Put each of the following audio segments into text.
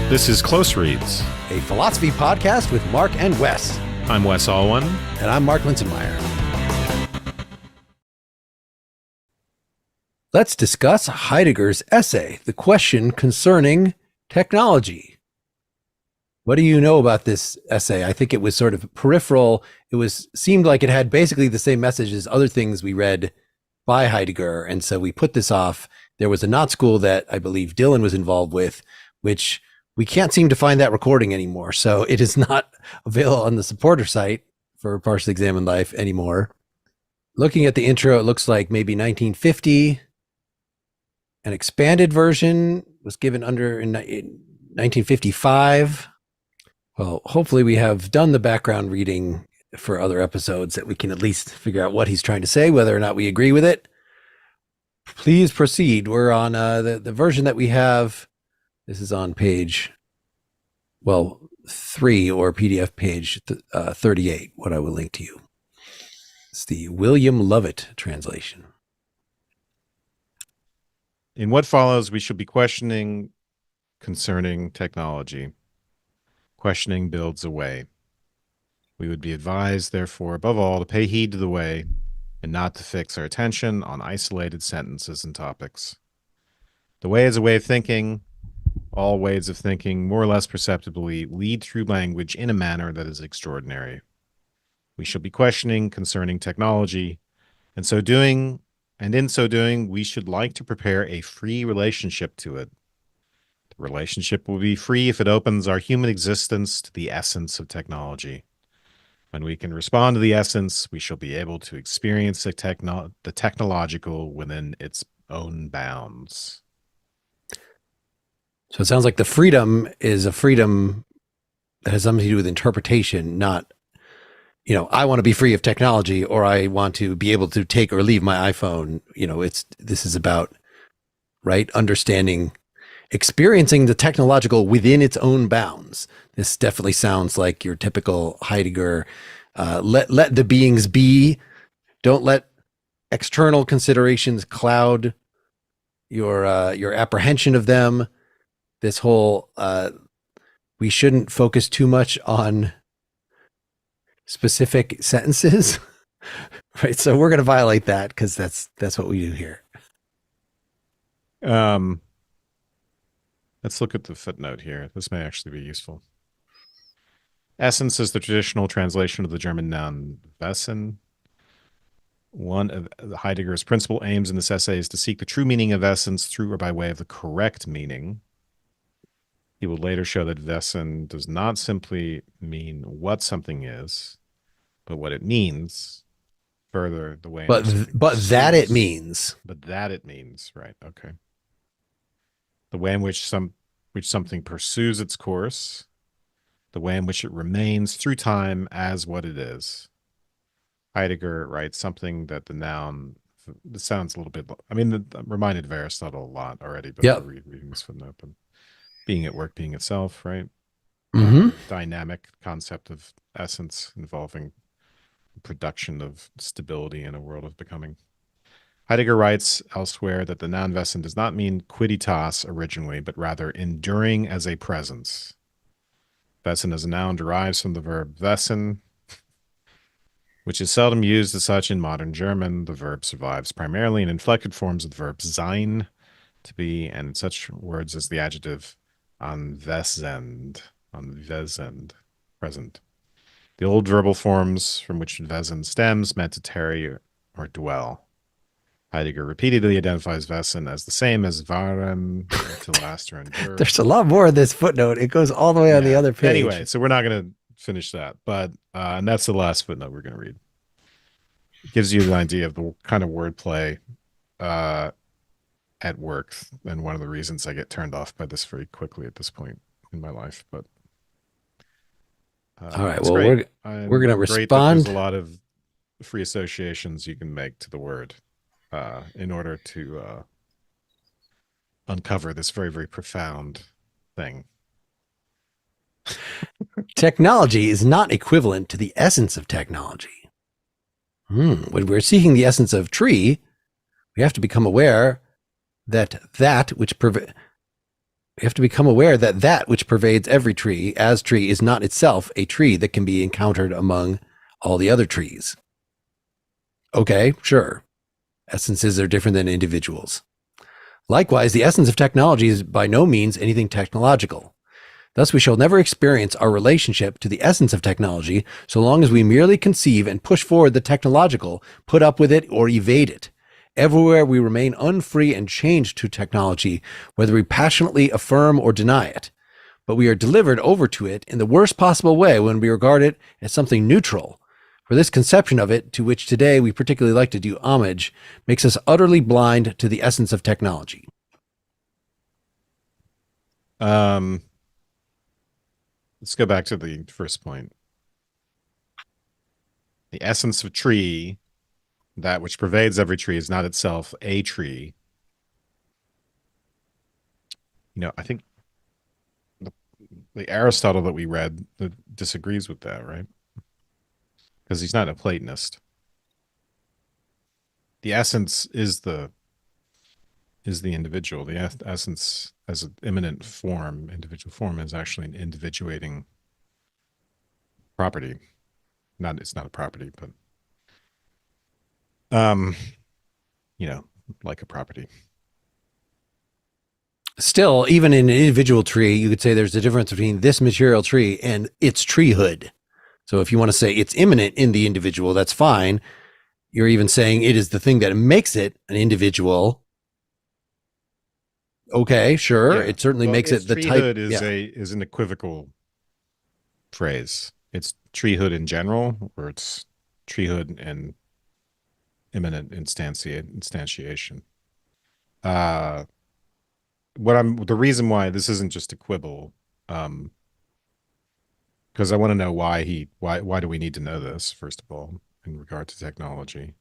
This is Closereads, a philosophy podcast with Mark and Wes. I'm Wes Alwan. And I'm Mark Linsenmeyer. Let's discuss Heidegger's essay, The Question Concerning Technology. What do you know about this essay? I think it was sort of peripheral. Seemed like it had basically the same message as other things we read by Heidegger. And so we put this off. There was a Knot School that I believe Dylan was involved with, which we can't seem to find that recording anymore. So it is not available on the supporter site for Partially Examined Life anymore. Looking at the intro, it looks like maybe 1950. An expanded version was given in 1955. Well, hopefully we have done the background reading for other episodes that we can at least figure out what he's trying to say, whether or not we agree with it. Please proceed. We're on the version that we have. This is on page, 3 or PDF page 38, what I will link to you. It's the William Lovett translation. In what follows, we shall be questioning concerning technology. Questioning builds a way. We would be advised, therefore, above all, to pay heed to the way and not to fix our attention on isolated sentences and topics. The way is a way of thinking. All ways of thinking, more or less perceptibly, lead through language in a manner that is extraordinary. We shall be questioning concerning technology, and in so doing, we should like to prepare a free relationship to it. The relationship will be free if it opens our human existence to the essence of technology. When we can respond to the essence, we shall be able to experience the technological within its own bounds. So it sounds like the freedom is a freedom that has something to do with interpretation, not, I want to be free of technology, or I want to be able to take or leave my iPhone. This is about, right, understanding, experiencing the technological within its own bounds. This definitely sounds like your typical Heidegger, let the beings be. Don't let external considerations cloud your apprehension of them. This whole, we shouldn't focus too much on specific sentences, right? So we're going to violate that because that's what we do here. Let's look at the footnote here. This may actually be useful. Essence is the traditional translation of the German noun Wesen. One of Heidegger's principal aims in this essay is to seek the true meaning of essence through or by way of the correct meaning. He will later show that Wesen does not simply mean what something is, but what it means. Further, the way. But that it means. But that it means, right? Okay. The way in which something pursues its course, the way in which it remains through time as what it is. Heidegger writes something that the noun. This sounds a little bit. I'm reminded of Aristotle a lot already, but reading this footnote. But being at work, being itself, right? Mm-hmm. Dynamic concept of essence involving production of stability in a world of becoming. Heidegger writes elsewhere that the noun Wesen does not mean quidditas originally, but rather enduring as a presence. Wesen as a noun derives from the verb wesen, which is seldom used as such in modern German. The verb survives primarily in inflected forms of the verb sein, to be, and in such words as the adjective anwesend, present. The old verbal forms from which Wesen stems meant to tarry or dwell. Heidegger repeatedly identifies Wesen as the same as waren, to last or endure. There's a lot more of this footnote. It goes all the way on the other page. Anyway, so we're not going to finish that, but and that's the last footnote we're going to read. It gives you an idea of the kind of wordplay at work, and one of the reasons I get turned off by this very quickly at this point in my life. But all right, well, we're going to respond. There's a lot of free associations you can make to the word in order to uncover this very, very profound thing. Technology is not equivalent to the essence of technology. When we're seeking the essence of tree, we have to become aware that which We have to become aware that that which pervades every tree as tree is not itself a tree that can be encountered among all the other trees. Okay, sure. Essences are different than individuals. Likewise, the essence of technology is by no means anything technological. Thus, we shall never experience our relationship to the essence of technology so long as we merely conceive and push forward the technological, put up with it, or evade it. Everywhere we remain unfree and chained to technology, whether we passionately affirm or deny it. But we are delivered over to it in the worst possible way when we regard it as something neutral. For this conception of it, to which today we particularly like to do homage, makes us utterly blind to the essence of technology. Let's go back to the first point. The essence of tree, that which pervades every tree, is not itself a tree. I think the Aristotle that we read disagrees with that, right? Because he's not a Platonist. The essence is the individual. The essence as an immanent form, individual form, is actually an individuating property. It's not a property, but like a property. Still, even in an individual tree, you could say there's a difference between this material tree and its treehood. So if you want to say it's immanent in the individual, that's fine. You're even saying it is the thing that makes it an individual. Okay, sure. Yeah. It certainly makes it the type. Treehood is an equivocal phrase. It's treehood in general, or it's treehood and immanent instantiation. The reason why this isn't just a quibble, because I want to know why do we need to know this, first of all, in regard to technology.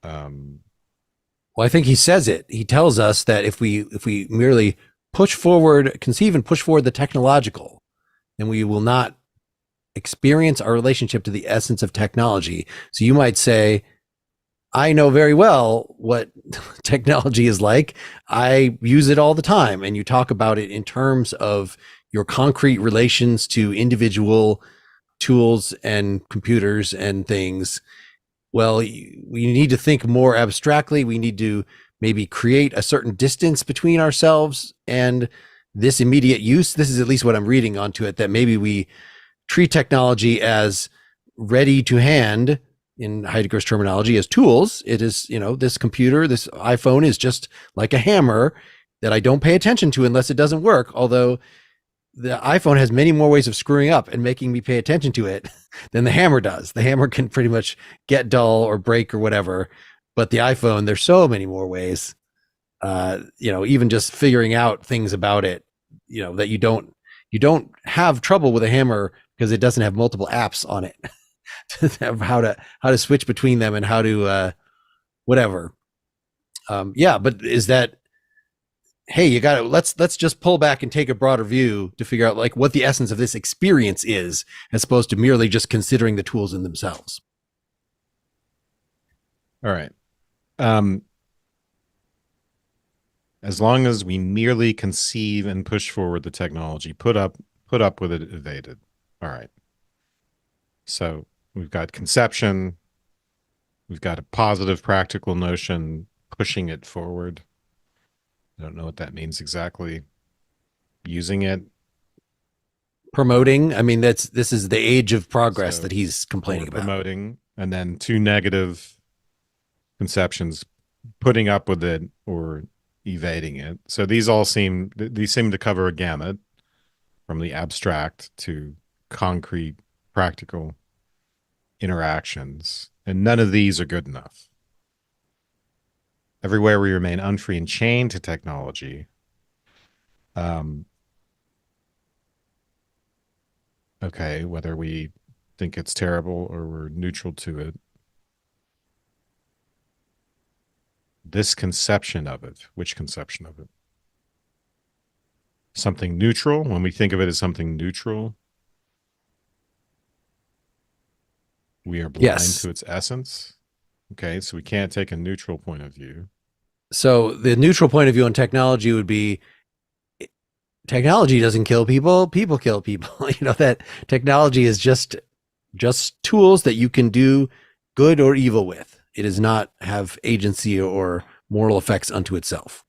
Well, I think he says it. He tells us that if we merely conceive and push forward the technological, then we will not experience our relationship to the essence of technology. So you might say, I know very well what technology is like. I use it all the time. And you talk about it in terms of your concrete relations to individual tools and computers and things. Well, we need to think more abstractly. We need to maybe create a certain distance between ourselves and this immediate use. This is at least what I'm reading onto it, that maybe we treat technology as ready to hand, in Heidegger's terminology, as tools. It is, this computer, this iPhone is just like a hammer that I don't pay attention to unless it doesn't work. Although the iPhone has many more ways of screwing up and making me pay attention to it than the hammer does. The hammer can pretty much get dull or break or whatever, but the iPhone, there's so many more ways. Even just figuring out things about it, that you don't have trouble with a hammer because it doesn't have multiple apps on it. how to switch between them and how to whatever. But is that, hey, you gotta let's just pull back and take a broader view to figure out like what the essence of this experience is, as opposed to merely just considering the tools in themselves. All right. As long as we merely conceive and push forward the technology, put up with it, evade it. All right. So we've got conception. We've got a positive practical notion, pushing it forward. I don't know what that means exactly. Using it. Promoting. I mean, this is the age of progress that he's complaining about. Promoting. And then two negative conceptions, putting up with it or evading it. So these seem to cover a gamut from the abstract to concrete, practical interactions, and none of these are good enough. Everywhere we remain unfree and chained to technology. Okay, whether we think it's terrible or we're neutral to it. This conception of it, which conception of it? Something neutral, when we think of it as something neutral, we are blind to its essence. Okay, so we can't take a neutral point of view. So the neutral point of view on technology would be technology doesn't kill people, people kill people. That technology is just tools that you can do good or evil with. It does not have agency or moral effects unto itself.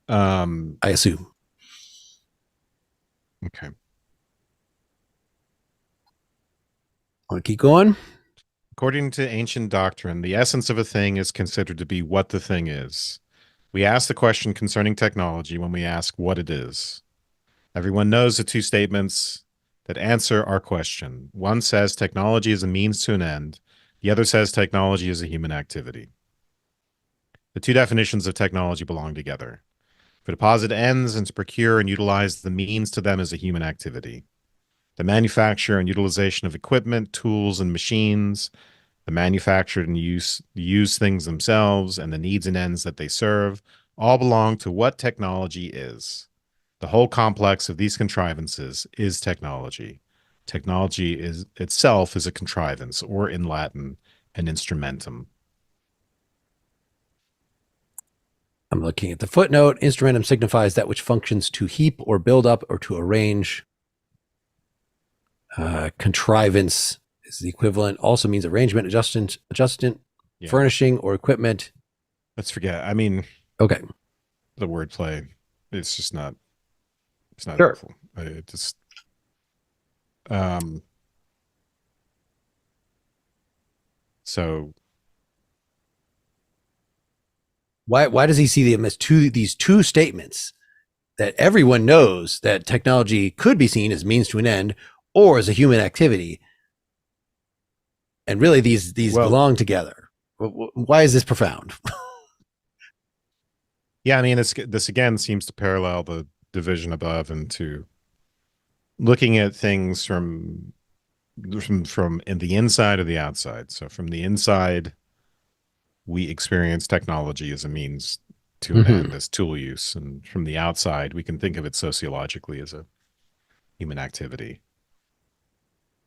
I assume. Okay. Want to keep going? According to ancient doctrine, the essence of a thing is considered to be what the thing is. We ask the question concerning technology when we ask what it is. Everyone knows the two statements that answer our question. One says technology is a means to an end. The other says technology is a human activity. The two definitions of technology belong together. For to posit ends and to procure and utilize the means to them is a human activity. The manufacture and utilization of equipment, tools, and machines, the manufactured and use things themselves, and the needs and ends that they serve, all belong to what technology is. The whole complex of these contrivances is technology. Technology is itself is a contrivance, or in Latin, an instrumentum. I'm looking at the footnote. Instrumentum signifies that which functions to heap or build up or to arrange. Contrivance is the equivalent. Also means arrangement, adjustment, yeah. Furnishing, or equipment. Let's forget. I mean, okay. The wordplay, it's just not. It's not sure. helpful. It just. So. Why does he see them as these two statements that everyone knows that technology could be seen as means to an end or as a human activity? And really these belong together. Why is this profound? Yeah, I mean, this again seems to parallel the division above into looking at things from in the inside or the outside. So from the inside, we experience technology as a means to an end, as tool use. And from the outside, we can think of it sociologically as a human activity.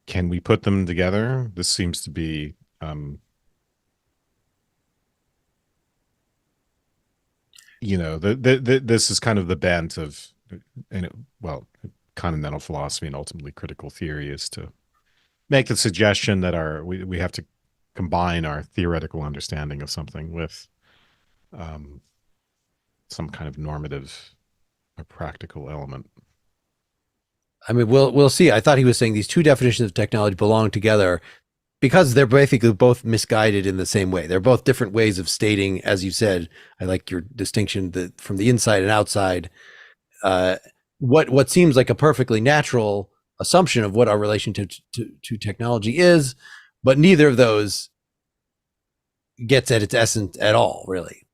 Can we put them together? This seems to be this is kind of the bent of, continental philosophy and ultimately critical theory is to make the suggestion that we have to combine our theoretical understanding of something with some kind of normative or practical element. I mean, we'll see. I thought he was saying these two definitions of technology belong together because they're basically both misguided in the same way. They're both different ways of stating, as you said. I like your distinction from the inside and outside. What seems like a perfectly natural assumption of what our relation to technology is, but neither of those gets at its essence at all, really.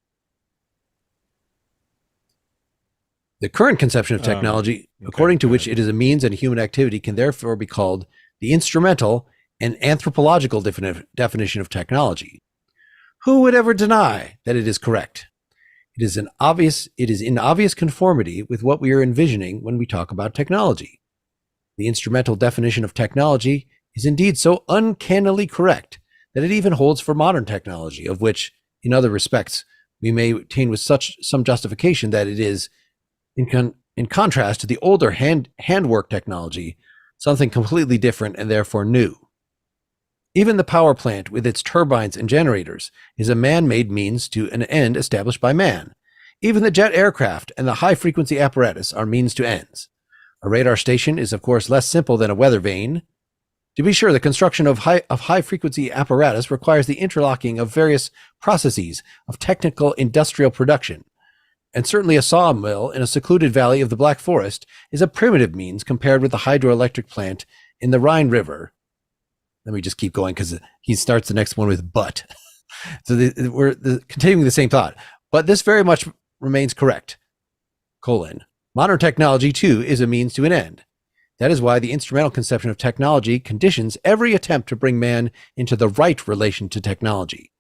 The current conception of technology, according to which it is a means and a human activity, can therefore be called the instrumental and anthropological definition of technology. Who would ever deny that it is correct? It is in obvious conformity with what we are envisioning when we talk about technology. The instrumental definition of technology is indeed so uncannily correct that it even holds for modern technology, of which, in other respects, we may attain with some justification that it is, in contrast to the older handwork technology, something completely different and therefore new. Even the power plant with its turbines and generators is a man-made means to an end established by man. Even the jet aircraft and the high-frequency apparatus are means to ends. A radar station is, of course, less simple than a weather vane. To be sure, the construction of high-frequency apparatus requires the interlocking of various processes of technical industrial production. And certainly a sawmill in a secluded valley of the Black Forest is a primitive means compared with the hydroelectric plant in the Rhine River. Let me just keep going because he starts the next one with but. So we're continuing the same thought. But this very much remains correct. Modern technology, too, is a means to an end. That is why the instrumental conception of technology conditions every attempt to bring man into the right relation to technology.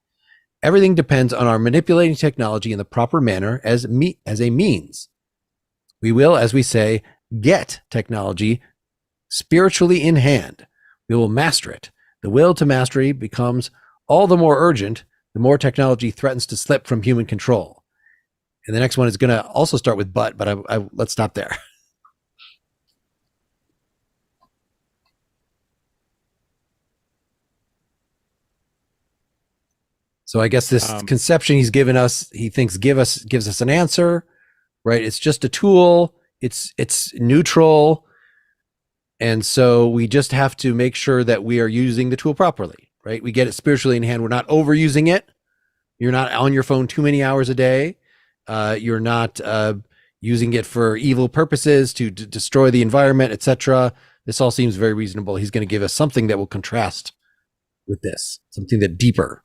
Everything depends on our manipulating technology in the proper manner as a means. We will, as we say, get technology spiritually in hand. We will master it. The will to mastery becomes all the more urgent the more technology threatens to slip from human control. And the next one is going to also start with but let's stop there. So I guess this conception he's given us, he thinks gives us an answer, right? It's just a tool. It's neutral. And so we just have to make sure that we are using the tool properly, right? We get it spiritually in hand. We're not overusing it. You're not on your phone too many hours a day. You're not using it for evil purposes to destroy the environment, etc. This all seems very reasonable. He's going to give us something that will contrast with this, something that deeper.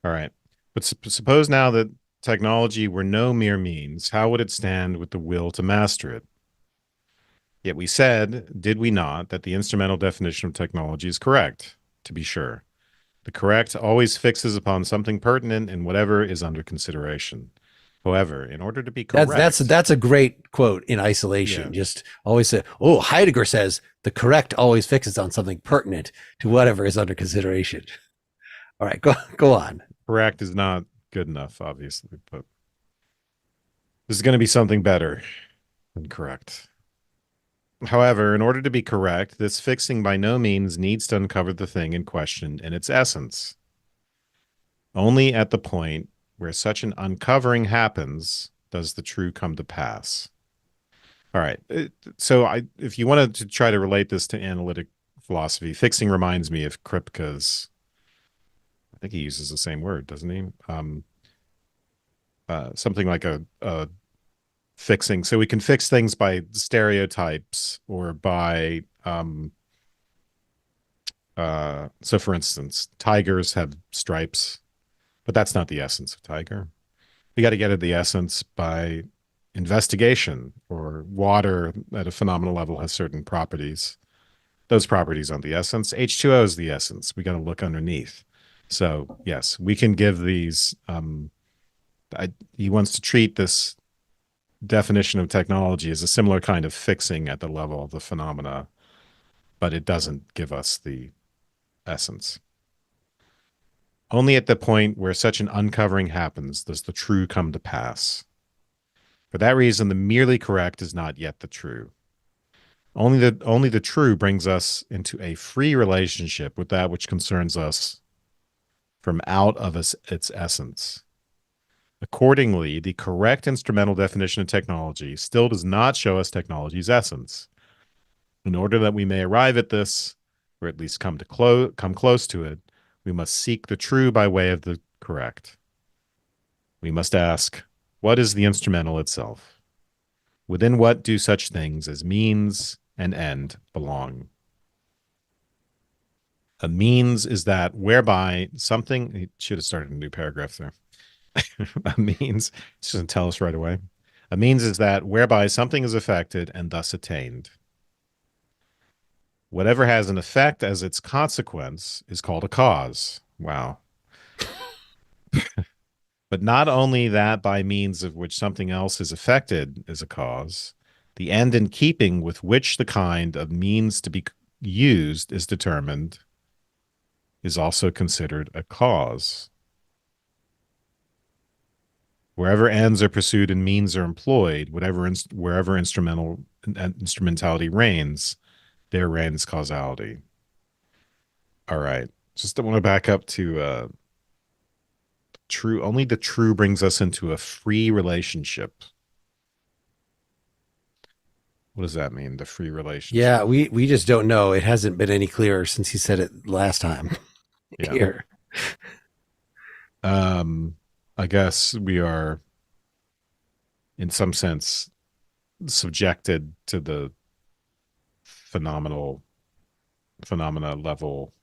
All right. But suppose now that technology were no mere means, how would it stand with the will to master it? Yet we said, did we not, that the instrumental definition of technology is correct, to be sure. The correct always fixes upon something pertinent in whatever is under consideration. However, in order to be correct, that's a great quote in isolation. Yeah. Just always say, oh, Heidegger says the correct always fixes on something pertinent to whatever is under consideration. All right, go on. Correct is not good enough, obviously, but this is going to be something better than correct. However, in order to be correct, this fixing by no means needs to uncover the thing in question in its essence. Only at the point where such an uncovering happens does the true come to pass. All right. So if you wanted to try to relate this to analytic philosophy, fixing reminds me of Kripke's, I think he uses the same word, doesn't he? Something like a fixing. So we can fix things by stereotypes or by so for instance, tigers have stripes, but that's not the essence of tiger. We got to get at the essence by investigation, or water at a phenomenal level has certain properties. Those properties aren't the essence. H2O is the essence. We got to look underneath. So yes, we can give these he wants to treat this definition of technology as a similar kind of fixing at the level of the phenomena, but it doesn't give us the essence. Only at the point where such an uncovering happens does the true come to pass. For that reason, the merely correct is not yet the true. Only the true brings us into a free relationship with that which concerns us from out of its essence. Accordingly, the correct instrumental definition of technology still does not show us technology's essence. In order that we may arrive at this, or at least come close to it, we must seek the true by way of the correct. We must ask, what is the instrumental itself? Within what do such things as means and end belong? A means is that whereby something, he should have started a new paragraph there. A means, this doesn't tell us right away. A means is that whereby something is affected and thus attained. Whatever has an effect as its consequence is called a cause. Wow. But not only that by means of which something else is affected is a cause, the end in keeping with which the kind of means to be used is determined is also considered a cause. Wherever ends are pursued and means are employed, wherever instrumentality reigns, there reigns causality. All right. Just want to back up to true. Only the true brings us into a free relationship. What does that mean, the free relationship? Yeah, we just don't know. It hasn't been any clearer since he said it last time. Yeah. Here. I guess we are, in some sense, subjected to the phenomena level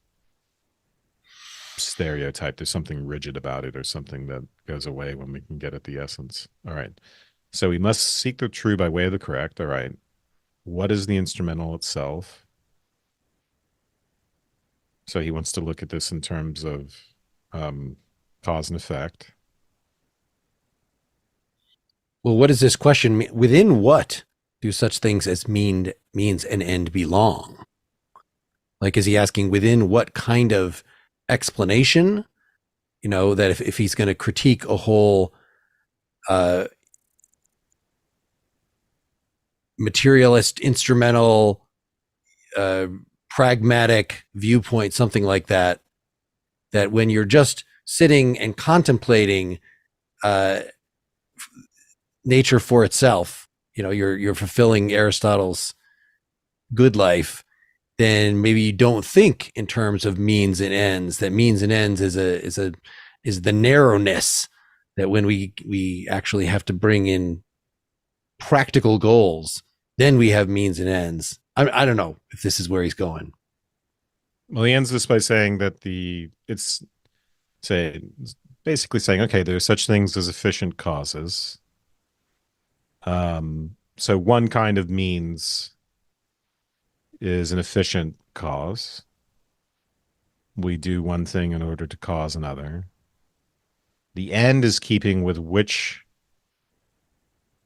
stereotype. There's something rigid about it, or something that goes away when we can get at the essence. All right. So we must seek the true by way of the correct. All right. What is the instrumental itself? So he wants to look at this in terms of cause and effect. Well, what does this question mean? Within what do such things as means and end belong? Like, is he asking within what kind of explanation? That if he's going to critique a whole materialist, instrumental, pragmatic viewpoint, something like that, that when you're just sitting and contemplating nature for itself, you're fulfilling Aristotle's good life, then maybe you don't think in terms of means and ends. That means and ends is the narrowness that when we actually have to bring in practical goals, then we have means and ends. I don't know if this is where he's going. Well, he ends this by saying that basically saying, okay, there are such things as efficient causes. So one kind of means is an efficient cause. We do one thing in order to cause another. The end in keeping with which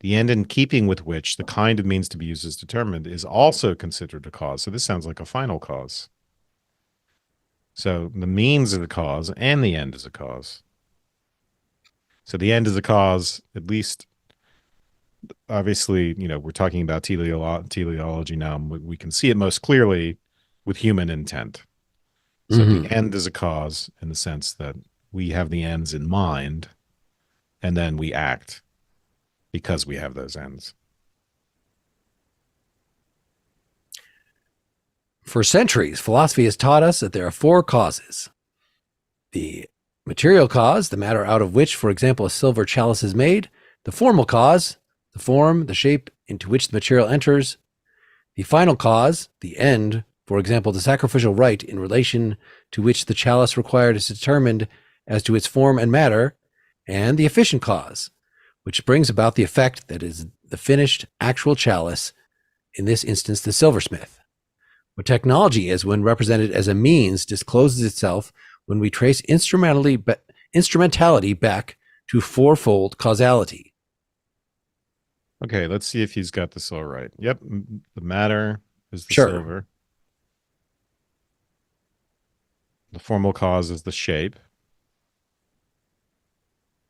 the kind of means to be used is determined is also considered a cause. So this sounds like a final cause. So the means is a cause and the end is a cause. So the end is a cause, at least, obviously, we're talking about teleology now. We can see it most clearly with human intent. So the end is a cause in the sense that we have the ends in mind, and then we act because we have those ends. For centuries, philosophy has taught us that there are four causes. The material cause, the matter out of which, for example, a silver chalice is made. The formal cause, the form, the shape into which the material enters. The final cause, the end, for example, the sacrificial rite in relation to which the chalice required is determined as to its form and matter. And the efficient cause, which brings about the effect that is the finished actual chalice, in this instance, the silversmith. What technology is when represented as a means discloses itself when we trace instrumentality back to fourfold causality. Okay, let's see if he's got this all right. Yep, the matter is the silver. The formal cause is the shape.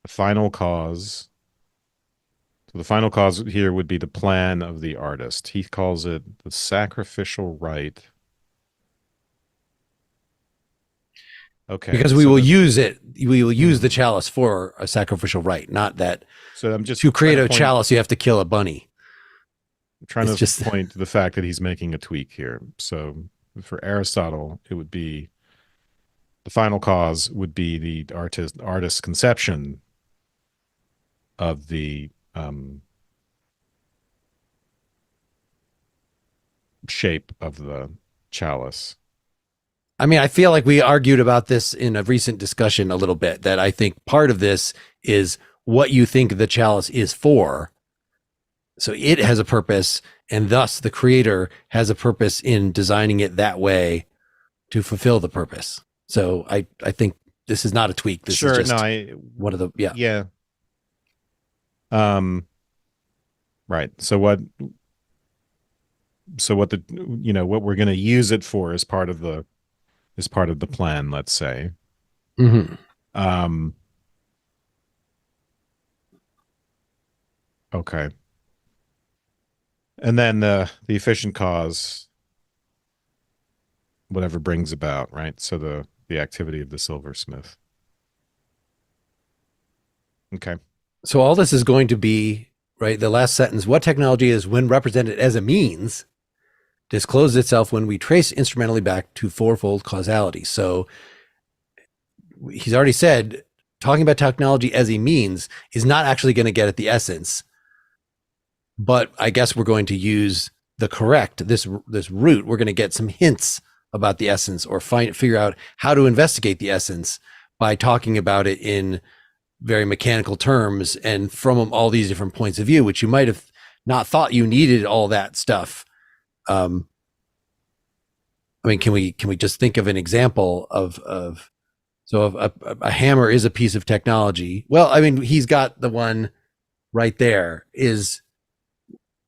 The final cause. So the final cause here would be the plan of the artist. He calls it the sacrificial rite. Okay. Because we will use it. We will use the chalice for a sacrificial rite, not that. So I'm just to create a chalice, you have to kill a bunny. I'm trying to point to the fact that he's making a tweak here. So for Aristotle, it would be the final cause would be the artist's conception of the shape of the chalice. I mean, I feel like we argued about this in a recent discussion a little bit, that I think part of this is what you think the chalice is for. So it has a purpose, and thus the creator has a purpose in designing it that way to fulfill the purpose. So I think this is not a tweak. This is just one of the, Yeah. Right. So what we're going to use it for is part of the plan, let's say. Okay. And then the efficient cause, whatever brings about, right? So the activity of the silversmith. Okay. So all this is going to be, right, the last sentence, what technology is when represented as a means discloses itself when we trace instrumentally back to fourfold causality. So he's already said talking about technology as a means is not actually going to get at the essence. But I guess we're going to use this route. We're going to get some hints about the essence, or figure out how to investigate the essence by talking about it in very mechanical terms and from all these different points of view, which you might have not thought you needed all that stuff. I mean, can we just think of an example of a hammer is a piece of technology? Well, I mean, he's got the one right there is,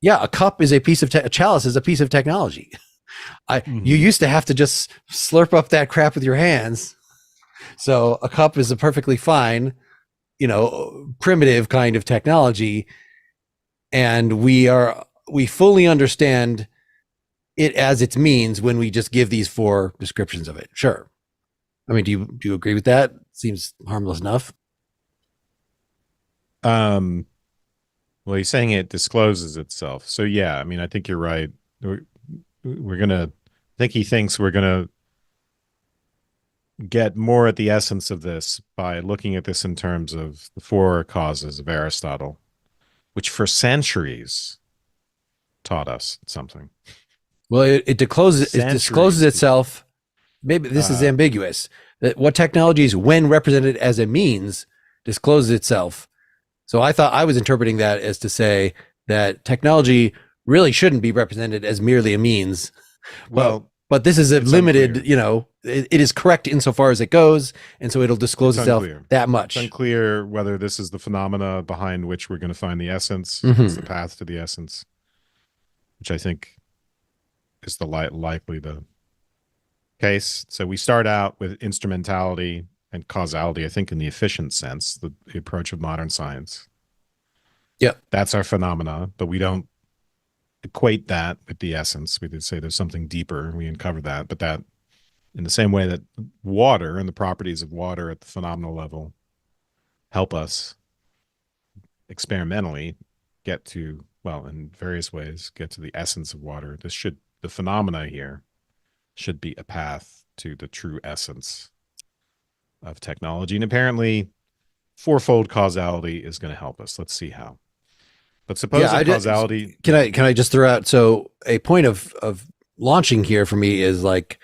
yeah, a cup is a piece of a chalice is a piece of technology. You used to have to just slurp up that crap with your hands. So a cup is a perfectly fine, primitive kind of technology. And we fully understand it as its means when we just give these 4 descriptions of it. Sure. I mean, do you agree with that? Seems harmless enough. Well, he's saying it discloses itself. So yeah, I mean, I think you're right. We're gonna. I think he thinks we're gonna get more at the essence of this by looking at this in terms of the 4 causes of Aristotle, which for centuries taught us something. Well, it discloses itself. Maybe this is ambiguous. That what technologies, when represented as a means, discloses itself. So I thought I was interpreting that as to say that technology really shouldn't be represented as merely a means. Well, but this is a limited, it is correct insofar as it goes, and so it'll disclose itself that much. It's unclear whether this is the phenomena behind which we're going to find the essence. It's the path to the essence, which I think is the likely the case. So we start out with instrumentality and causality, I think in the efficient sense, the approach of modern science. Yeah. That's our phenomena, but we don't equate that with the essence. We did say there's something deeper. We uncovered that, but that in the same way that water and the properties of water at the phenomenal level help us experimentally get to, well, in various ways, get to the essence of water. The phenomena here should be a path to the true essence of technology. And apparently 4-fold causality is going to help us. Let's see how. But suppose causality. Can I just throw out, so a point of launching here for me is like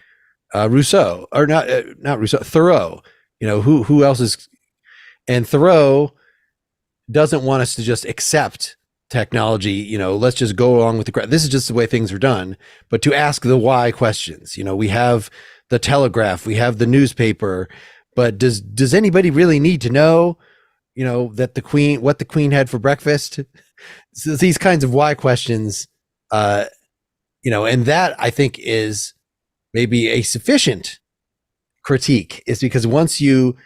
Rousseau, or not Rousseau, Thoreau. Who else is, and Thoreau doesn't want us to just accept technology, let's just go along with the crowd. This is just the way things are done, but to ask the why questions. We have the telegraph, we have the newspaper, but does anybody really need to know, that what the queen had for breakfast? So these kinds of why questions, and that I think is maybe a sufficient critique, is because once you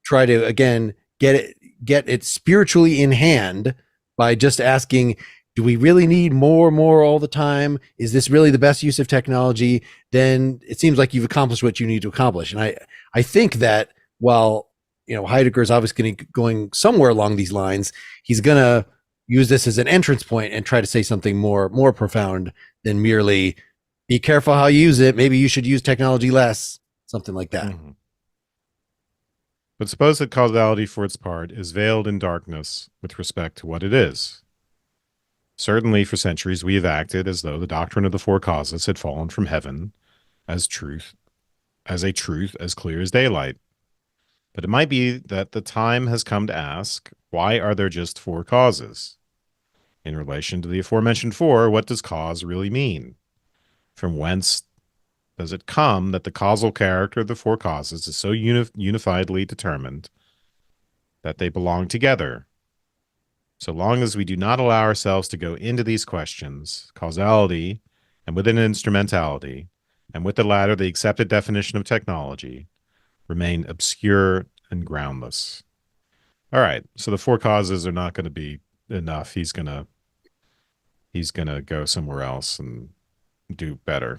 try to, again, get it spiritually in hand by just asking, do we really need more all the time? Is this really the best use of technology? Then it seems like you've accomplished what you need to accomplish. And I think that while, Heidegger is obviously going somewhere along these lines, he's going to use this as an entrance point and try to say something more profound than merely be careful how you use it. Maybe you should use technology less, something like that. Mm-hmm. But suppose that causality, for its part, is veiled in darkness with respect to what it is. Certainly, for centuries, we have acted as though the doctrine of the 4 causes had fallen from heaven as a truth as clear as daylight. But it might be that the time has come to ask, why are there just 4 causes? In relation to the aforementioned 4, what does cause really mean? From whence does it come that the causal character of the 4 causes is so unifiedly determined that they belong together? So long as we do not allow ourselves to go into these questions, causality, and within instrumentality, and with the latter the accepted definition of technology, remain obscure and groundless. All right, so the 4 causes are not going to be enough. He's gonna go somewhere else and do better.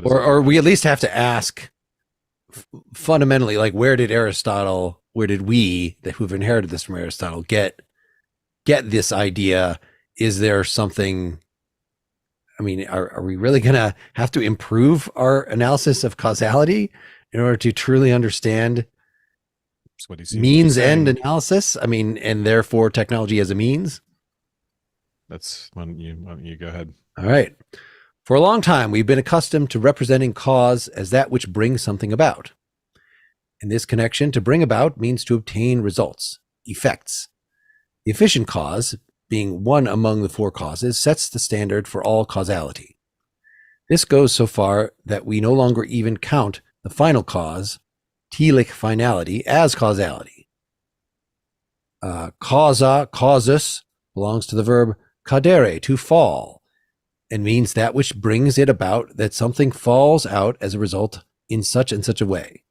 Or we at least have to ask fundamentally, like, where did we who've inherited this from Aristotle get this idea? Is there something, I mean, are we really going to have to improve our analysis of causality in order to truly understand means end analysis? I mean, and therefore technology as a means? That's when you go ahead. All right. For a long time, we've been accustomed to representing cause as that which brings something about. In this connection, to bring about means to obtain results, effects. The efficient cause, being one among the 4 causes, sets the standard for all causality. This goes so far that we no longer even count the final cause, telic finality, as causality. Causa, causus, belongs to the verb cadere, to fall, and means that which brings it about that something falls out as a result in such and such a way.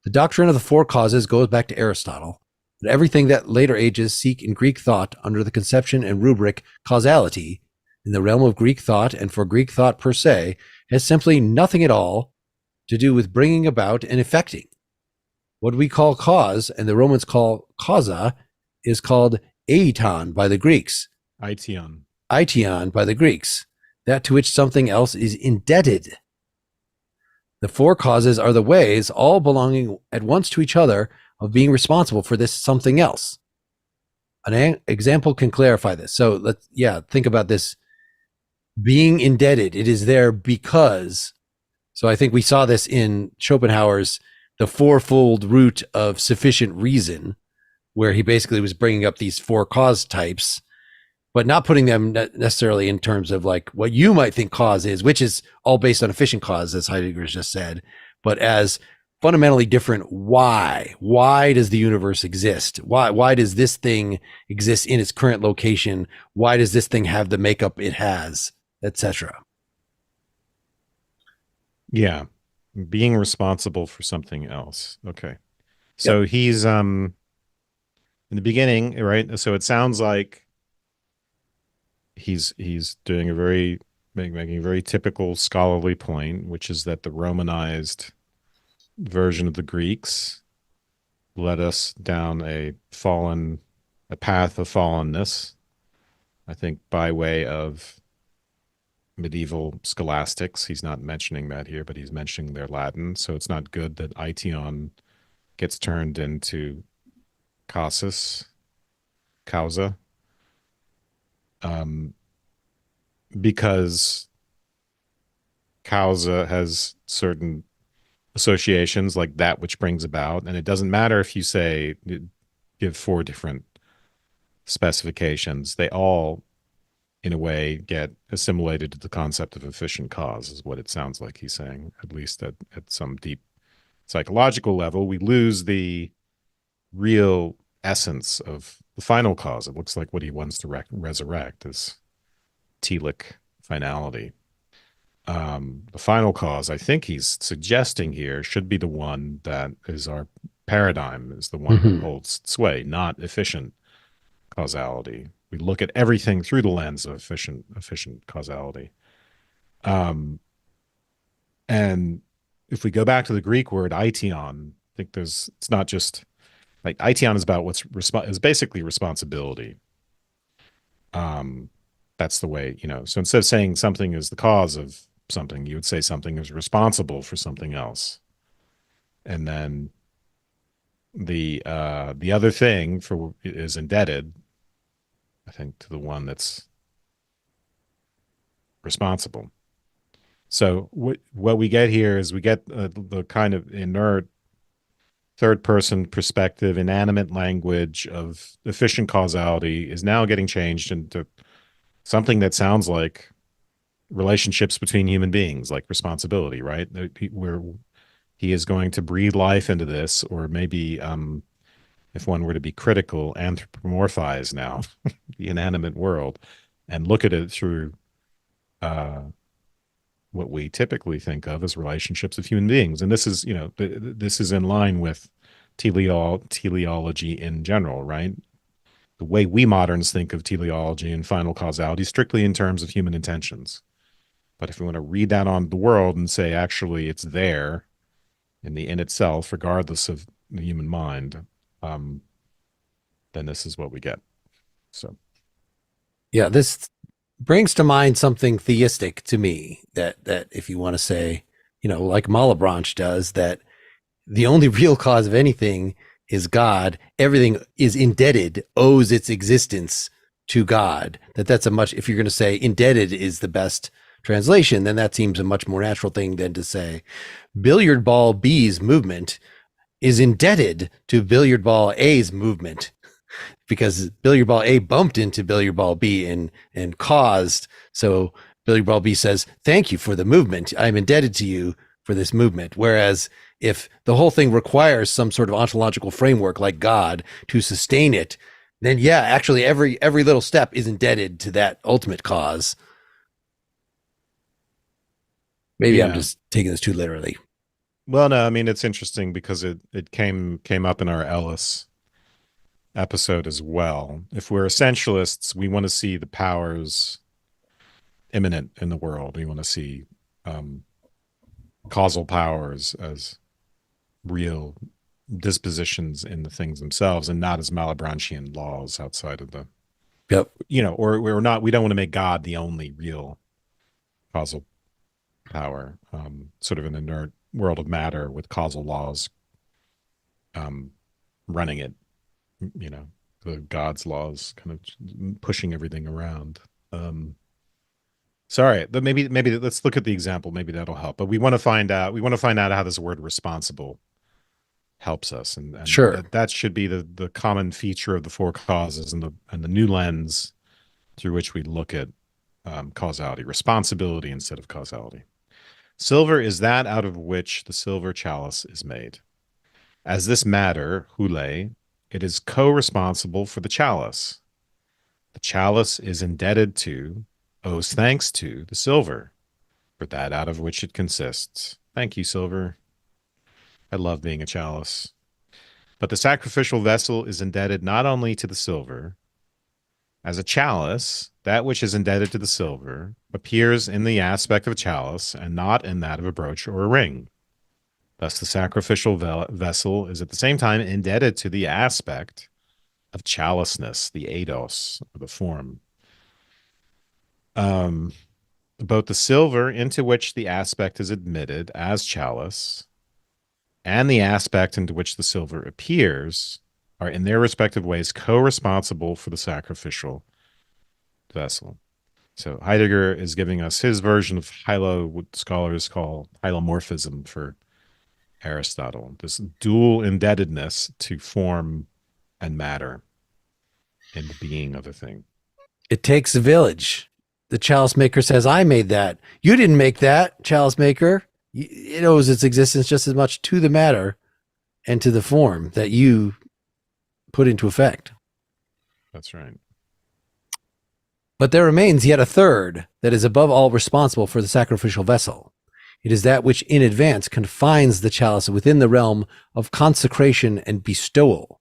The doctrine of the four causes goes back to Aristotle, but everything that later ages seek in Greek thought under the conception and rubric causality in the realm of Greek thought and for Greek thought per se has simply nothing at all to do with bringing about and effecting. What we call cause and the Romans call causa is called aiton by the Greeks. Aition by the Greeks, that to which something else is indebted. The four causes are the ways, all belonging at once to each other, of being responsible for this something else. An example can clarify this. So let's, think about this. Being indebted, it is there because. So I think we saw this in Schopenhauer's The Fourfold Root of Sufficient Reason, where he basically was bringing up these four cause types, but not putting them necessarily in terms of like what you might think cause is, which is all based on efficient cause, as Heidegger just said, but as fundamentally different why. Why does the universe exist? Why does this thing exist in its current location? Why does this thing have the makeup it has, etc.? Yeah. Being responsible for something else. Okay. So he's in the beginning, right? So it sounds like he's doing making a very typical scholarly point, which is that the Romanized version of the Greeks led us down a path of fallenness, I think by way of medieval scholastics. He's not mentioning that here, but he's mentioning their Latin. So it's not good that aition gets turned into causa, because causa has certain associations like that which brings about, and it doesn't matter if you give four different specifications, they all in a way get assimilated to the concept of efficient cause, is what it sounds like he's saying, at least at some deep psychological level. We lose the real essence of the final cause. It looks like what he wants to resurrect is telic finality. The final cause, I think he's suggesting here, should be the one that is our paradigm, is the one that holds sway, not efficient causality. We look at everything through the lens of efficient causality. And if we go back to the Greek word aition, I think it's not just like aition is about is basically responsibility. That's the way, so instead of saying something is the cause of something, you would say something is responsible for something else. And then the other thing is indebted, I think, to the one that's responsible. So what we get here is we get the kind of inert third-person perspective, inanimate language of efficient causality is now getting changed into something that sounds like relationships between human beings, like responsibility, right? Where he is going to breathe life into this, or maybe if one were to be critical, anthropomorphize now the inanimate world and look at it through what we typically think of as relationships of human beings. And this is, this is in line with teleology in general, right? The way we moderns think of teleology and final causality strictly in terms of human intentions. But if we want to read that on the world and say, actually, it's there in itself, regardless of the human mind, then this is what we get. So, yeah, this brings to mind something theistic to me, that if you want to say, like Malebranche does, that the only real cause of anything is God. Everything is indebted, owes its existence to God. That's if you're going to say indebted is the best translation, then that seems a much more natural thing than to say billiard ball B's movement is indebted to billiard ball A's movement, because billiard ball A bumped into billiard ball B and caused. So billiard ball B says, thank you for the movement. I'm indebted to you for this movement. Whereas if the whole thing requires some sort of ontological framework like God to sustain it, then yeah, actually every little step is indebted to that ultimate cause. Maybe I'm Yeah. just taking this too literally. Well, no, I mean it's interesting because it came up in our Ellis episode as well. If we're essentialists, we want to see the powers immanent in the world. We want to see um, causal powers as real dispositions in the things themselves, and not as Malebranchian laws outside of the, Yep. or we're not. We don't want to make God the only real causal power, sort of an inert world of matter with causal laws um, running it. You know, the God's laws kind of pushing everything around. Sorry, but maybe let's look at the example. Maybe that'll help. But we want to find out. We want to find out how this word responsible helps us, and Sure. that should be the common feature of the four causes and the new lens through which we look at causality, responsibility instead of causality. Silver is that out of which the silver chalice is made. As this matter, hule, it is co-responsible for the chalice. The chalice is indebted to, owes thanks to, the silver, for that out of which it consists. Thank you, silver. I love being a chalice. But the sacrificial vessel is indebted not only to the silver. As a chalice, that which is indebted to the silver appears in the aspect of a chalice and not in that of a brooch or a ring. Thus, the sacrificial vessel is at the same time indebted to the aspect of chaliceness, the eidos, or the form. Both the silver into which the aspect is admitted as chalice and the aspect into which the silver appears are in their respective ways co-responsible for the sacrificial vessel. So Heidegger is giving us his version of what scholars call hylomorphism for Aristotle, this dual indebtedness to form and matter in the being of a thing. It takes a village. The chalice maker says, I made that. You didn't make that, chalice maker. It owes its existence just as much to the matter and to the form that you put into effect. That's right. But there remains yet a third that is above all responsible for the sacrificial vessel. It is that which in advance confines the chalice within the realm of consecration and bestowal.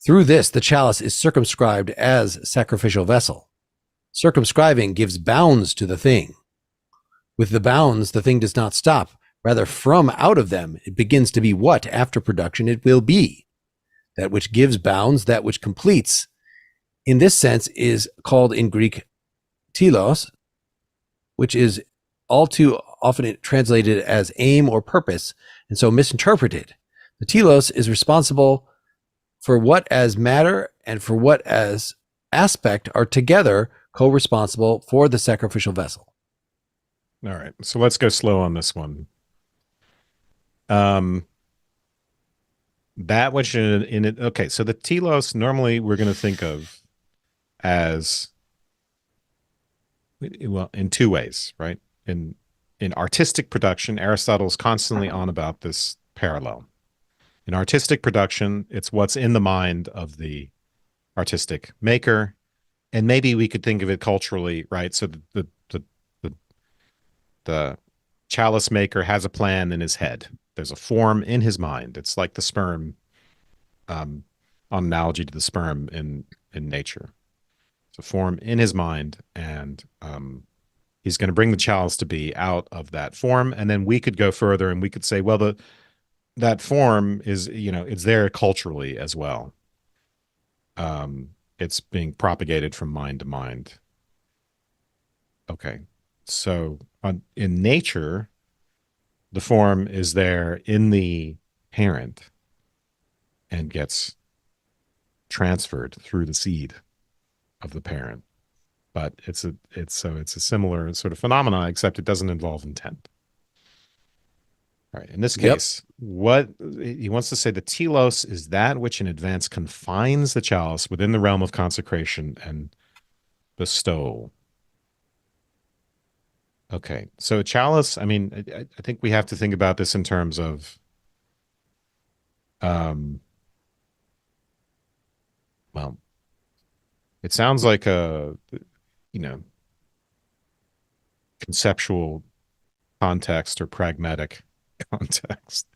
Through this, the chalice is circumscribed as sacrificial vessel. Circumscribing gives bounds to the thing. With the bounds, the thing does not stop. Rather, from out of them, it begins to be what, after production, it will be. That which gives bounds, that which completes, in this sense, is called in Greek telos, which is all too often translated as aim or purpose, and so misinterpreted. The telos is responsible for what as matter and for what as aspect are together co-responsible for the sacrificial vessel. All right. So let's go slow on this one. That which in it. Okay. So the telos normally we're going to think of as, well, in two ways, right? In artistic production, Aristotle is constantly on about this parallel. In artistic production, it's what's in the mind of the artistic maker, and maybe we could think of it culturally, right? So the chalice maker has a plan in his head. There's a form in his mind. It's like the sperm, on analogy to the sperm in nature. It's a form in his mind, and he's going to bring the chalice to be out of that form. And then we could go further and we could say, well, that form is, it's there culturally as well. It's being propagated from mind to mind. Okay. So in nature, the form is there in the parent and gets transferred through the seed of the parent. But it's a similar sort of phenomena, except it doesn't involve intent. All right. In this case, what he wants to say, the telos is that which in advance confines the chalice within the realm of consecration and bestowal. Okay. So a chalice, I mean, I think we have to think about this in terms of Well, it sounds like a, you know, conceptual context or pragmatic context.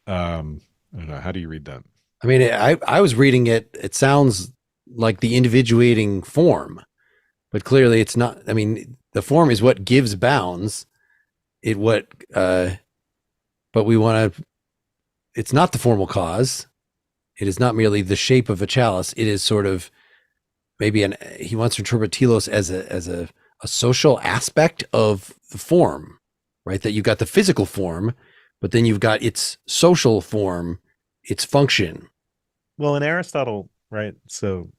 I don't know. How do you read that? I mean, I was reading it. It sounds like the individuating form, but clearly it's not. I mean, the form is what gives bounds. It what, but we want to. It's not the formal cause. It is not merely the shape of a chalice. It is sort of maybe an. He wants to interpret telos as a social aspect of the form, right? That you've got the physical form, but then you've got its social form, its function. Well, in Aristotle, right? So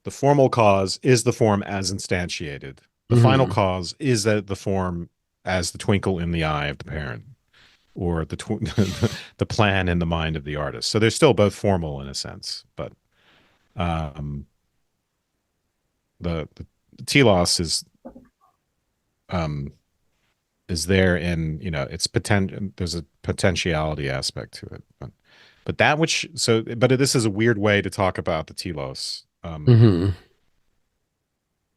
the formal cause is the form as instantiated. The final Mm-hmm. cause is that the form as the twinkle in the eye of the parent, or the plan in the mind of the artist. So they're still both formal in a sense, but um, the telos um, is there in, its potential. There's a potentiality aspect to it, but that which so but this is a weird way to talk about the telos. Mm-hmm.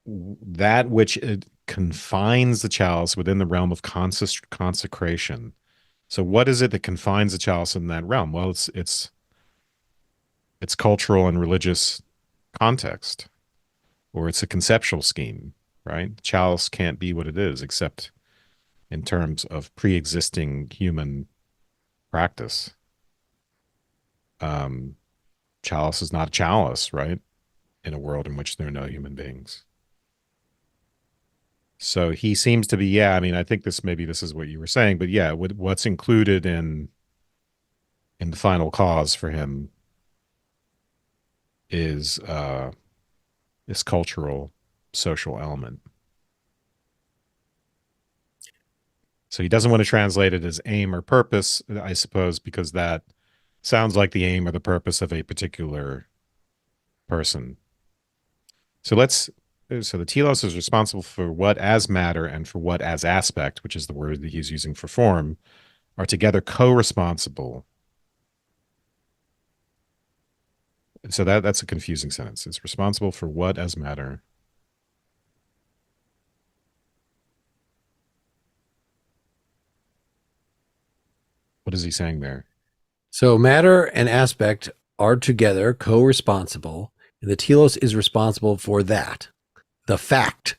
That which confines the chalice within the realm of consecration. So what is it that confines the chalice in that realm? Well, it's cultural and religious context, or it's a conceptual scheme, right? The chalice can't be what it is except in terms of pre-existing human practice. Um, Chalice is not a chalice, right? In a world in which there are no human beings. So he seems to be, yeah. I mean, I think this is what you were saying, but yeah, what's included in the final cause for him is this cultural, social element. So he doesn't want to translate it as aim or purpose, I suppose, because that sounds like the aim or the purpose of a particular person. So the telos is responsible for what as matter and for what as aspect, which is the word that he's using for form, are together co-responsible. So that's a confusing sentence. It's responsible for what as matter. What is he saying there? So matter and aspect are together co-responsible, and the telos is responsible for that, the fact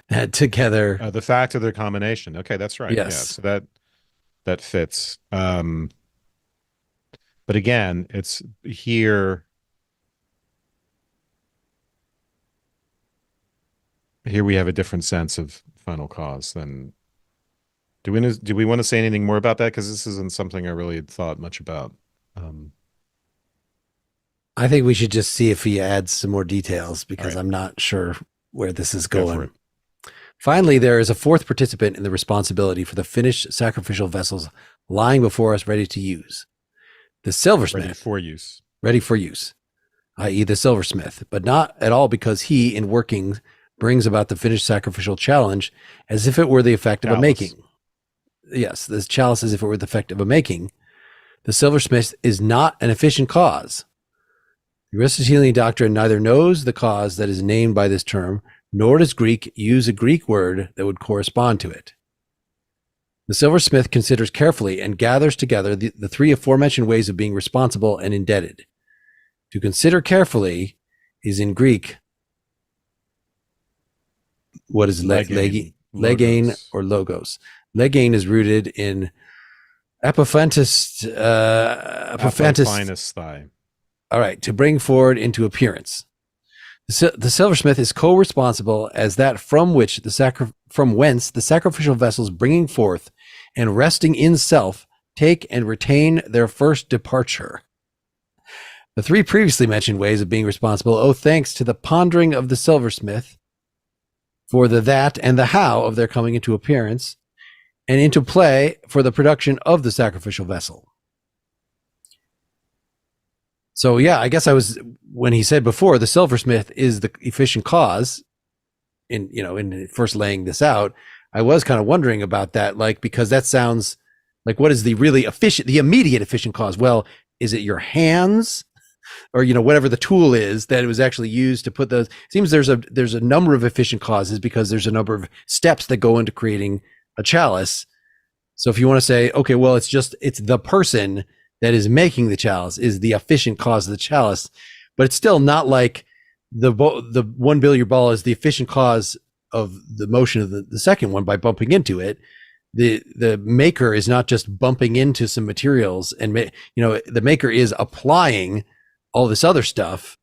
that together. The fact of their combination. Okay, that's right. Yeah, Yes. so that fits. But again, it's here. Here we have a different sense of final cause than. Do we want to say anything more about that? Because this isn't something I really had thought much about. Um, I think we should just see if he adds some more details because right. I'm not sure where this is Go for going. it. Finally, there is a fourth participant in the responsibility for the finished sacrificial vessels lying before us ready to use. The silversmith. Ready for use, i.e., the silversmith, but not at all because he, in working, brings about the finished sacrificial challenge as if it were the effect of a making. Yes, this chalice as if it were the effect of a making. The silversmith is not an efficient cause. The Aristotelian doctrine neither knows the cause that is named by this term, nor does Greek use a Greek word that would correspond to it. The silversmith considers carefully and gathers together the three aforementioned ways of being responsible and indebted. To consider carefully is in Greek what is legain or logos. Legain is rooted in apophantus. All right, to bring forward into appearance. The silversmith is co-responsible as that from whence the sacrificial vessels bringing forth and resting in self take and retain their first departure. The three previously mentioned ways of being responsible owe thanks to the pondering of the silversmith for the that and the how of their coming into appearance and into play for the production of the sacrificial vessel. So yeah, I guess when he said before the silversmith is the efficient cause in first laying this out, I was kind of wondering about that, like, because that sounds like, what is the really efficient, the immediate efficient cause? Well, is it your hands or whatever the tool is that it was actually used to put those. It seems there's a number of efficient causes because there's a number of steps that go into creating a chalice. So if you want to say, okay, well, it's the person that is making the chalice is the efficient cause of the chalice, but it's still not like the one billiard ball is the efficient cause of the motion of the second one by bumping into it. The maker is not just bumping into some materials, and the maker is applying all this other stuff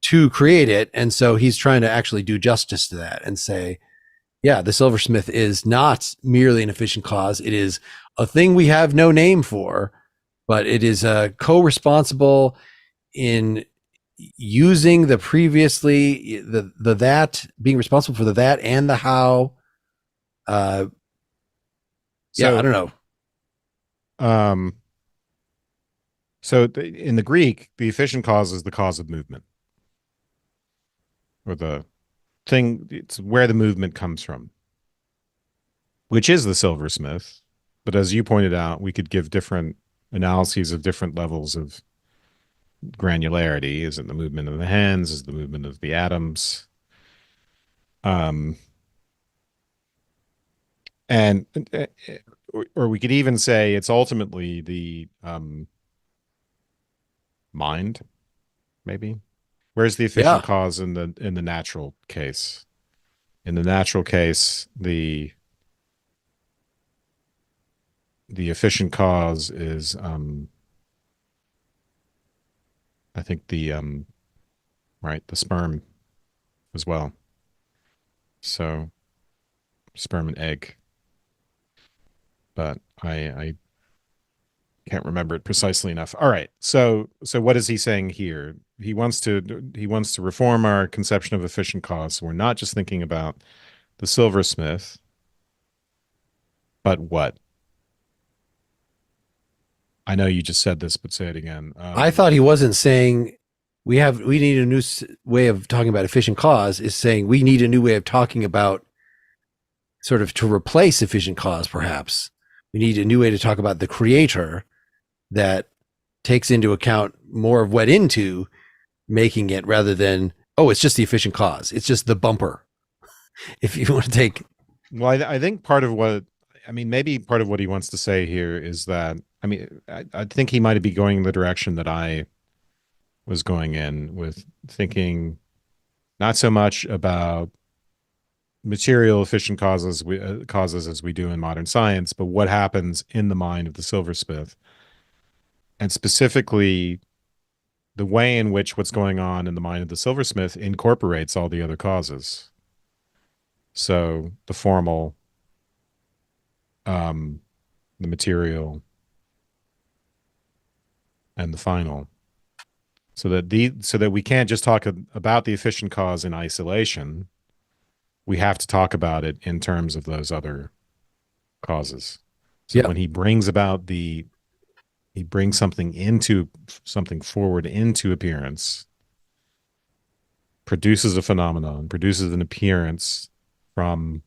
to create it, and so he's trying to actually do justice to that and say, yeah, the silversmith is not merely an efficient cause. It is a thing we have no name for, but it is co-responsible in using the previously the that being responsible for the that and the how. Yeah, I don't know. Um, in the Greek, the efficient cause is the cause of movement, or the thing. It's where the movement comes from, which is the silversmith. But as you pointed out, we could give different analyses of different levels of granularity. Is it the movement of the hands? Is it the movement of the atoms? And or we could even say it's ultimately the mind, maybe. Where's the efficient Yeah, cause in the natural case? In the natural case, the efficient cause is I think the right, the sperm as well. So sperm and egg. But I can't remember it precisely enough. All right. So what is he saying here? He wants to reform our conception of efficient cause. So we're not just thinking about the silversmith, but what? I know you just said this, but say it again. I thought he wasn't saying we need a new way of talking about efficient cause. Is saying we need a new way of talking about sort of to replace efficient cause. Perhaps we need a new way to talk about the creator that takes into account more of what into making it rather than, oh, it's just the efficient cause. It's just the bumper. If you want to take. Well, I think part of what, I mean, maybe part of what he wants to say here is that, I mean, I think he might be going in the direction that I was going in, with thinking not so much about material efficient causes as we do in modern science, but what happens in the mind of the silversmith, and specifically the way in which what's going on in the mind of the silversmith incorporates all the other causes. So the formal, the material, and the final. So that we can't just talk about the efficient cause in isolation. We have to talk about it in terms of those other causes. So Yeah. when he brings something forward into appearance, produces a phenomenon, produces an appearance from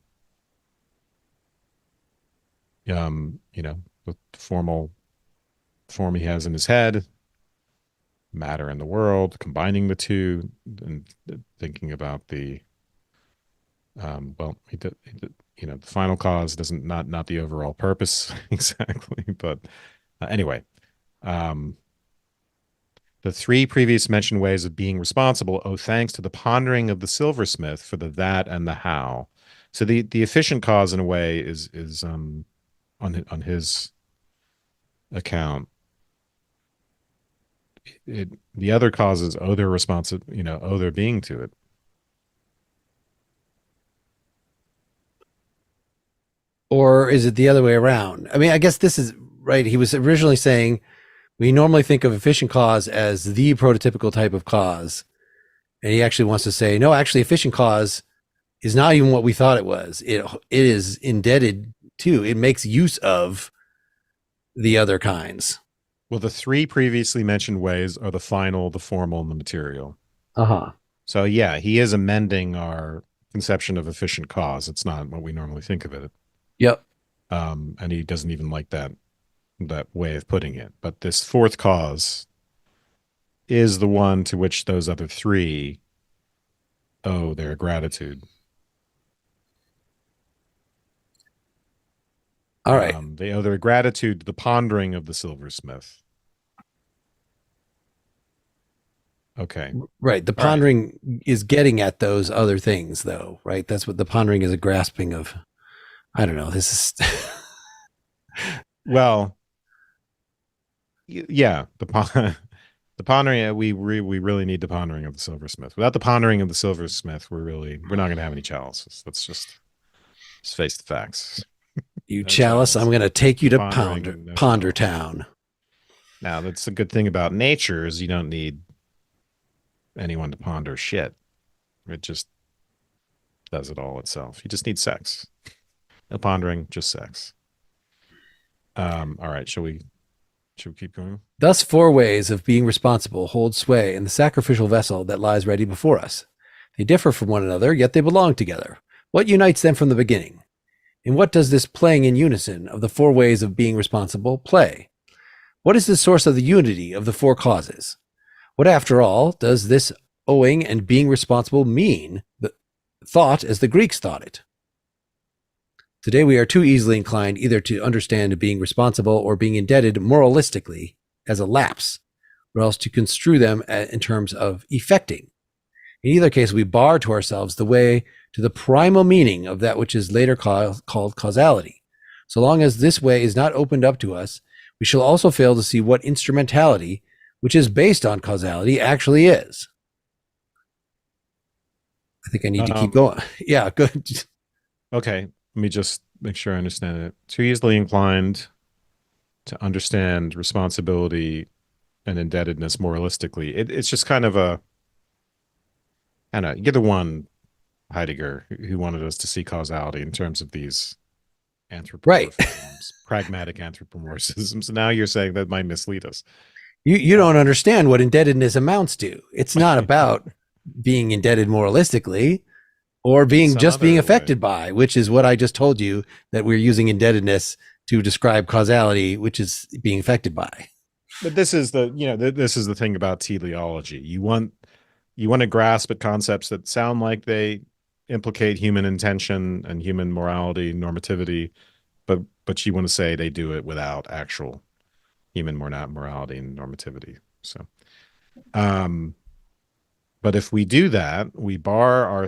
the formal form he has in his head, matter in the world, combining the two, and thinking about the the final cause doesn't, not the overall purpose exactly, but anyway, the three previous mentioned ways of being responsible owe thanks to the pondering of the silversmith for the that and the how. So the efficient cause, in a way, is on his account. The other causes owe their owe their being to it. Or is it the other way around? I mean, I guess this is right. He was originally saying we normally think of efficient cause as the prototypical type of cause. And he actually wants to say, no, actually, efficient cause is not even what we thought it was. It is indebted to, it makes use of the other kinds. Well, the three previously mentioned ways are the final, the formal, and the material. Uh-huh. So yeah, he is amending our conception of efficient cause. It's not what we normally think of it. Yep. And he doesn't even like that way of putting it. But this fourth cause is the one to which those other three owe their gratitude. All right. They owe their gratitude to the pondering of the silversmith. Okay. Right. The All right. pondering is getting at those other things, though, right? That's what the pondering is, a grasping of. I don't know. This is. Well, yeah, the pondering. We really need the pondering of the silversmith. Without the pondering of the silversmith, we're not going to have any chalices. Let's just face the facts. You No chalice, I'm chalice. going to take you No to pondering. No Ponder chalice. Town. Now, that's the good thing about nature is you don't need anyone to ponder shit. It just does it all itself. You just need sex. No pondering, just sex. All right. Should we keep going? Thus, four ways of being responsible hold sway in the sacrificial vessel that lies ready before us. They differ from one another, yet they belong together. What unites them from the beginning? In what does this playing in unison of the four ways of being responsible play? What is the source of the unity of the four causes? What, after all, does this owing and being responsible mean? The thought as the Greeks thought it. Today we are too easily inclined either to understand being responsible or being indebted moralistically as a lapse, or else to construe them in terms of effecting. In either case, we bar to ourselves the way to the primal meaning of that which is later called causality. So long as this way is not opened up to us, we shall also fail to see what instrumentality, which is based on causality, actually is. I think I need to keep going. Yeah, good. Okay. Let me just make sure I understand it. Too easily inclined to understand responsibility and indebtedness moralistically. It's just kind of a, I don't know, you're the one, Heidegger, who wanted us to see causality in terms of these anthropomorphisms, pragmatic anthropomorphisms. Now you're saying that might mislead us. You don't understand what indebtedness amounts to. It's not about being indebted moralistically or being affected by, which is what I just told you, that we're using indebtedness to describe causality, which is being affected by. But this is the thing about teleology. You want to grasp at concepts that sound like they implicate human intention and human morality, normativity, but you want to say they do it without actual human morality and normativity. So, but if we do that, we bar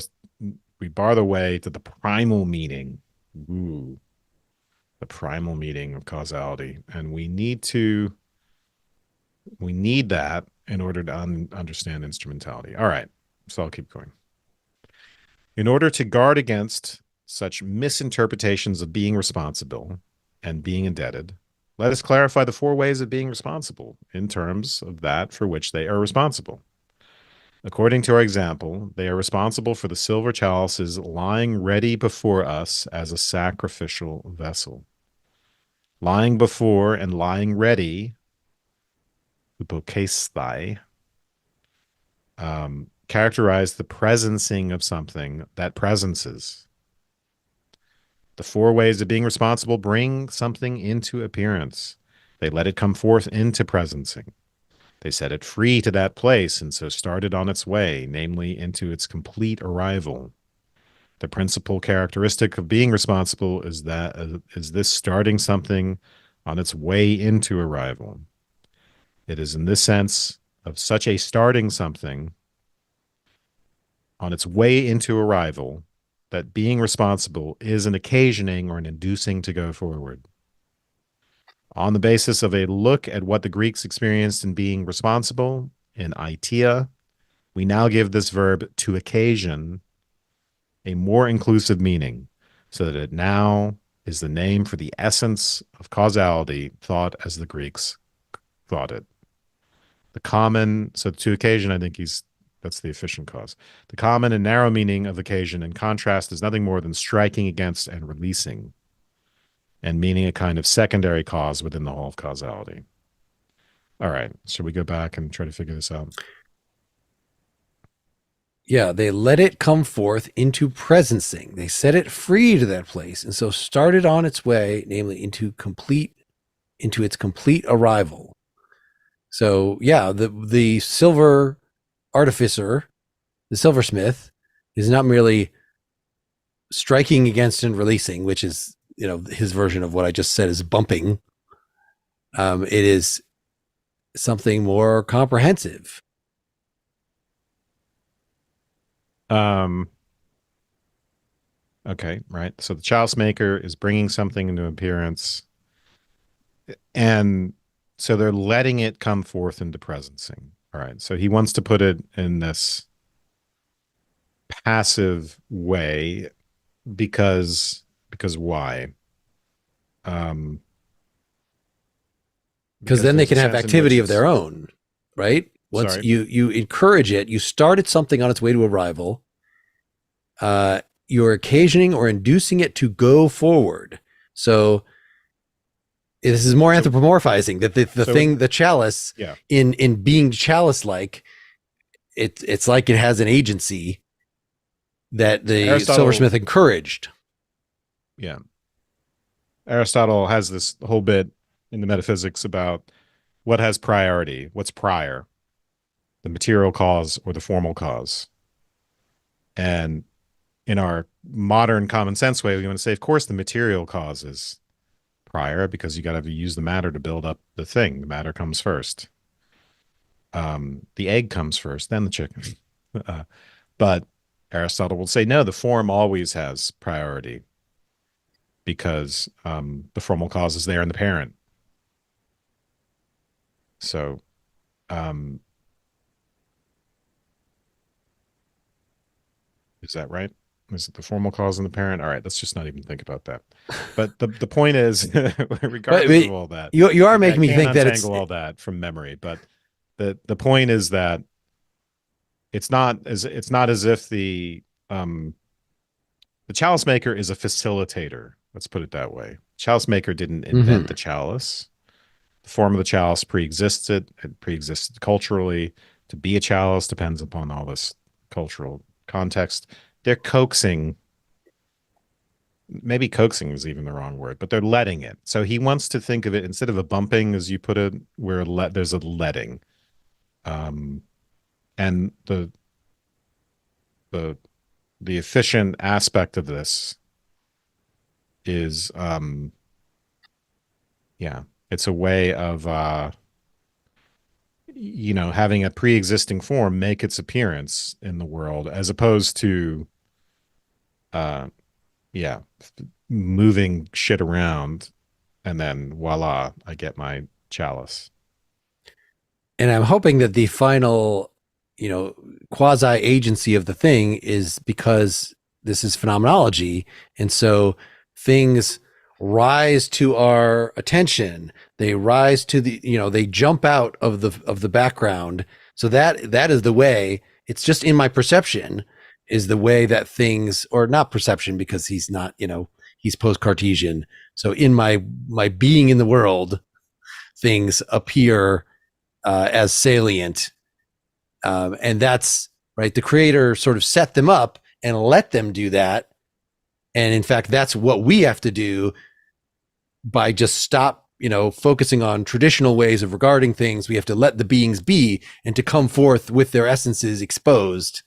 the way to the primal meaning. Ooh, the primal meaning of causality, and we need that in order to understand instrumentality. All right, so I'll keep going. In order to guard against such misinterpretations of being responsible and being indebted, let us clarify the four ways of being responsible in terms of that for which they are responsible. According to our example, they are responsible for the silver chalices lying ready before us as a sacrificial vessel. Lying before and lying ready, hypokesthai, characterize the presencing of something that presences. The four ways of being responsible bring something into appearance. They let it come forth into presencing. They set it free to that place and so start it on its way, namely into its complete arrival. The principal characteristic of being responsible is this starting something on its way into arrival. It is in this sense of such a starting something on its way into arrival that being responsible is an occasioning or an inducing to go forward. On the basis of a look at what the Greeks experienced in being responsible, in aitia, we now give this verb to occasion a more inclusive meaning, so that it now is the name for the essence of causality thought as the Greeks thought it. So to occasion, I think that's the efficient cause. The common and narrow meaning of occasion in contrast is nothing more than striking against and releasing, and meaning a kind of secondary cause within the whole of causality. All right, should we go back and try to figure this out? Yeah, they let it come forth into presencing. They set it free to that place, and so started on its way, namely into its complete arrival. So yeah, the silver artificer, the silversmith, is not merely striking against and releasing, which is, his version of what I just said is bumping. It is something more comprehensive. Okay, right. So the chalice maker is bringing something into appearance, and so they're letting it come forth into presencing. All right. So he wants to put it in this passive way because why? Um, Because then they there's a can have sense in which activity of their own, right? Once Sorry. you encourage it, you started something on its way to arrival. You're occasioning or inducing it to go forward. So this is more anthropomorphizing, that the chalice, Yeah. in being chalice like, it's like it has an agency that the silversmith encouraged. Yeah. Aristotle has this whole bit in the metaphysics about what has priority, what's prior, the material cause or the formal cause. And in our modern common sense way, we want to say, of course, the material cause is prior because you got to use the matter to build up the thing. The matter comes first. The egg comes first, then the chicken. But Aristotle will say, no, the form always has priority because the formal cause is there in the parent. So, is that right? Is it the formal cause in the parent? All right, let's just not even think about that. But the point is, regardless of all that, you are making me think that it's all that from memory. But the point is that it's not as if the chalice maker is a facilitator. Let's put it that way. Chalice maker didn't invent the chalice. The form of the chalice pre-existed. It pre-existed culturally. To be a chalice depends upon all this cultural context. They're coaxing. Maybe coaxing is even the wrong word, but they're letting it. So he wants to think of it instead of a bumping, as you put it, where there's a letting. And the efficient aspect of this is, it's a way of, having a pre-existing form make its appearance in the world, as opposed to, moving shit around, and then voila, I get my chalice. And I'm hoping that the final, quasi agency of the thing is because this is phenomenology. And so things rise to our attention. They rise to they jump out of the background. So that is the way. It's just in my perception is the way that things, or not perception, because he's not, he's post-Cartesian. So in my being in the world, things appear as salient. And that's right. The creator sort of set them up and let them do that. And in fact, that's what we have to do by just stop, focusing on traditional ways of regarding things. We have to let the beings be and to come forth with their essences exposed.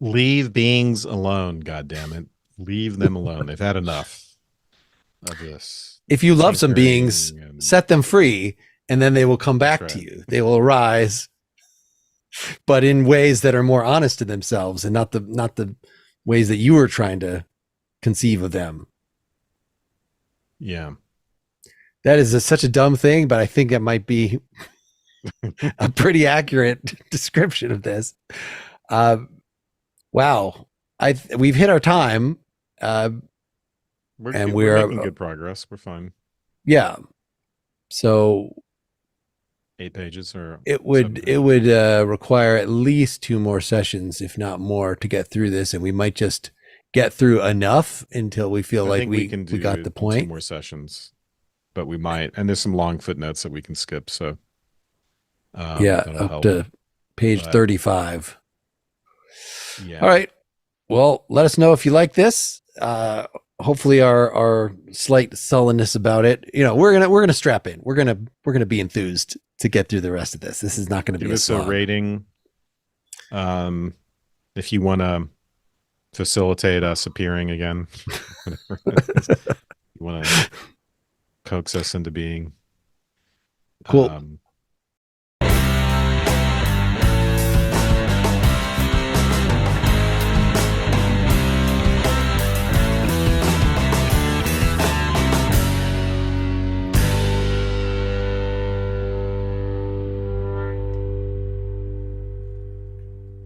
Leave beings alone, goddammit. Leave them alone. They've had enough of this. If you love some beings, set them free, and then they will come back to you. They will arise, but in ways that are more honest to themselves and not the ways that you were trying to conceive of them. Yeah. That is such a dumb thing, but I think that might be a pretty accurate description of this. Wow. We've hit our time. We're making good progress. We're fine. Yeah. So 8 pages, or it would require at least 2 more sessions, if not more, to get through this, and we might just get through enough until we feel like we got the point. 2 more sessions, but we might, and there's some long footnotes that we can skip. So up to page 35. Yeah. All right. Well, let us know if you like this. hopefully our slight sullenness about it, we're gonna strap in. We're gonna be enthused to get through the rest of this. This is not gonna be Give a us a slog. rating. If you want to facilitate us appearing again, whatever it is. You want to coax us into being Cool.